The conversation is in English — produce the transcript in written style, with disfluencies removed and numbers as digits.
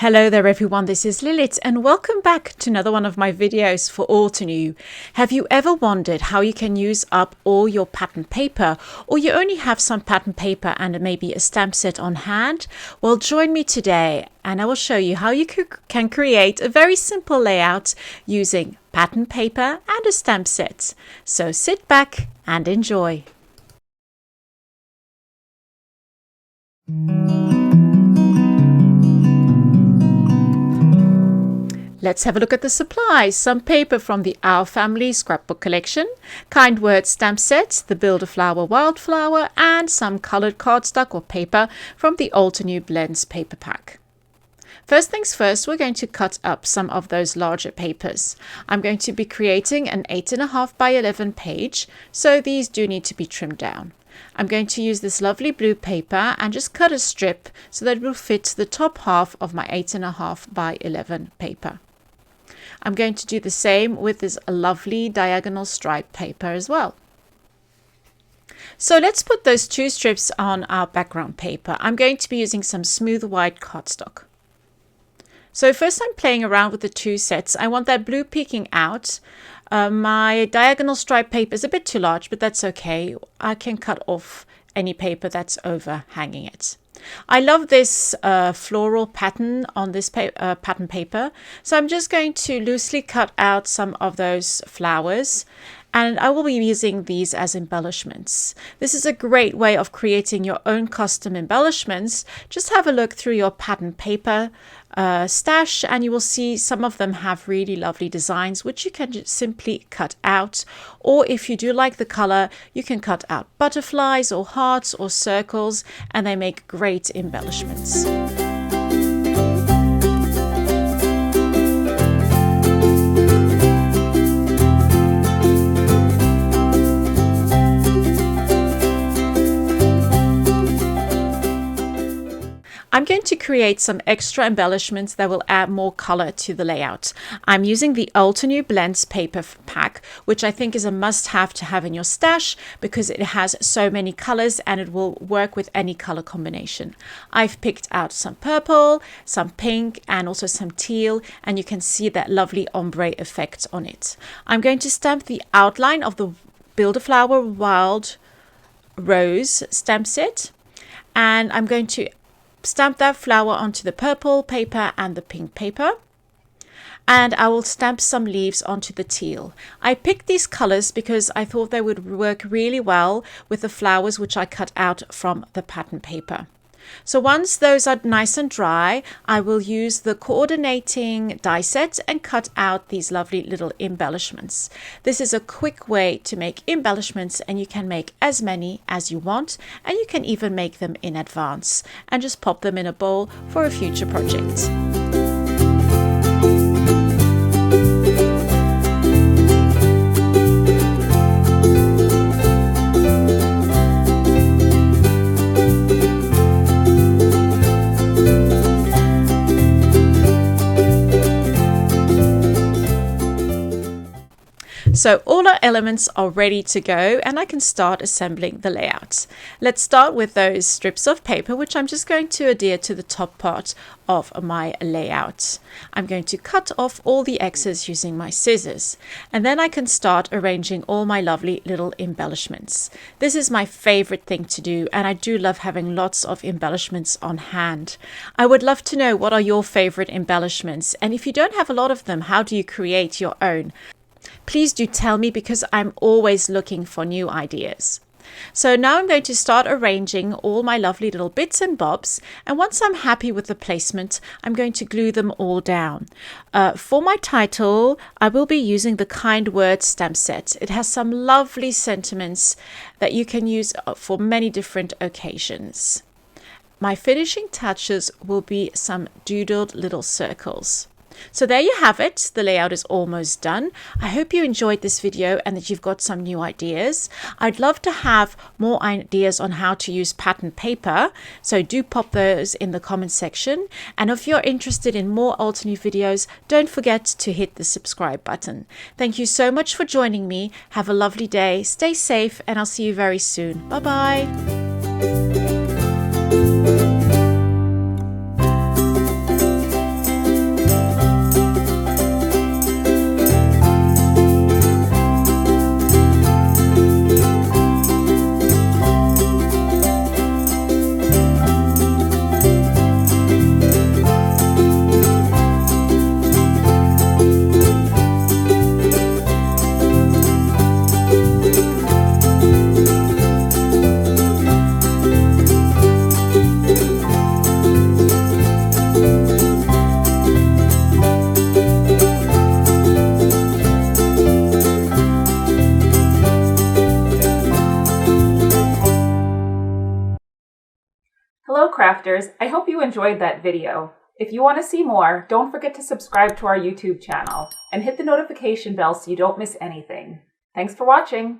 Hello there everyone, this is Lilith and welcome back to another one of my videos for all to new. Have you ever wondered how you can use up all your pattern paper, or you only have some pattern paper and maybe a stamp set on hand? Well, join me today and I will show you how you can create a very simple layout using pattern paper and a stamp set. So sit back and enjoy. Let's have a look at the supplies. Some paper from the Our Family Scrapbook collection, Kind Words stamp sets, the Build a Flower Wildflower, and some coloured cardstock or paper from the All to New Blends paper pack. First things first, we're going to cut up some of those larger papers. I'm going to be creating an 8.5 by 11 page, so these do need to be trimmed down. I'm going to use this lovely blue paper and just cut a strip so that it will fit the top half of my 8.5 by 11 paper. I'm going to do the same with this lovely diagonal stripe paper as well. So let's put those two strips on our background paper. I'm going to be using some smooth white cardstock. So first I'm playing around with the two sets. I want that blue peeking out. My diagonal stripe paper is a bit too large, but that's okay. I can cut off any paper that's overhanging it. I love this floral pattern on this pattern paper. So I'm just going to loosely cut out some of those flowers. And I will be using these as embellishments. This is a great way of creating your own custom embellishments. Just have a look through your pattern paper stash and you will see some of them have really lovely designs which you can just simply cut out. Or if you do like the color, you can cut out butterflies or hearts or circles and they make great embellishments. I'm going to create some extra embellishments that will add more color to the layout. I'm using the All to New Blends paper pack, which I think is a must-have to have in your stash because it has so many colors and it will work with any color combination. I've picked out some purple, some pink, and also some teal, and you can see that lovely ombre effect on it. I'm going to stamp the outline of the Build a Flower Wild Rose stamp set, and I'm going to stamp that flower onto the purple paper and the pink paper, and I will stamp some leaves onto the teal. I picked these colors because I thought they would work really well with the flowers which I cut out from the pattern paper. So once those are nice and dry, I will use the coordinating die set and cut out these lovely little embellishments. This is a quick way to make embellishments and you can make as many as you want, and you can even make them in advance and just pop them in a bowl for a future project. So all our elements are ready to go and I can start assembling the layout. Let's start with those strips of paper which I'm just going to adhere to the top part of my layout. I'm going to cut off all the excess using my scissors, and then I can start arranging all my lovely little embellishments. This is my favorite thing to do and I do love having lots of embellishments on hand. I would love to know what are your favorite embellishments, and if you don't have a lot of them, how do you create your own? Please do tell me because I'm always looking for new ideas. So now I'm going to start arranging all my lovely little bits and bobs, and once I'm happy with the placement, I'm going to glue them all down. For my title, I will be using the Kind Words stamp set. It has some lovely sentiments that you can use for many different occasions. My finishing touches will be some doodled little circles. So there you have it. The layout is almost done. I hope you enjoyed this video and that you've got some new ideas. I'd love to have more ideas on how to use pattern paper, so do pop those in the comment section. And if you're interested in more alternate videos, don't forget to hit the subscribe button. Thank you so much for joining me. Have a lovely day, stay safe, and I'll see you very soon. Bye bye. crafters, I hope you enjoyed that video. If you want to see more, don't forget to subscribe to our YouTube channel and hit the notification bell so you don't miss anything. Thanks for watching.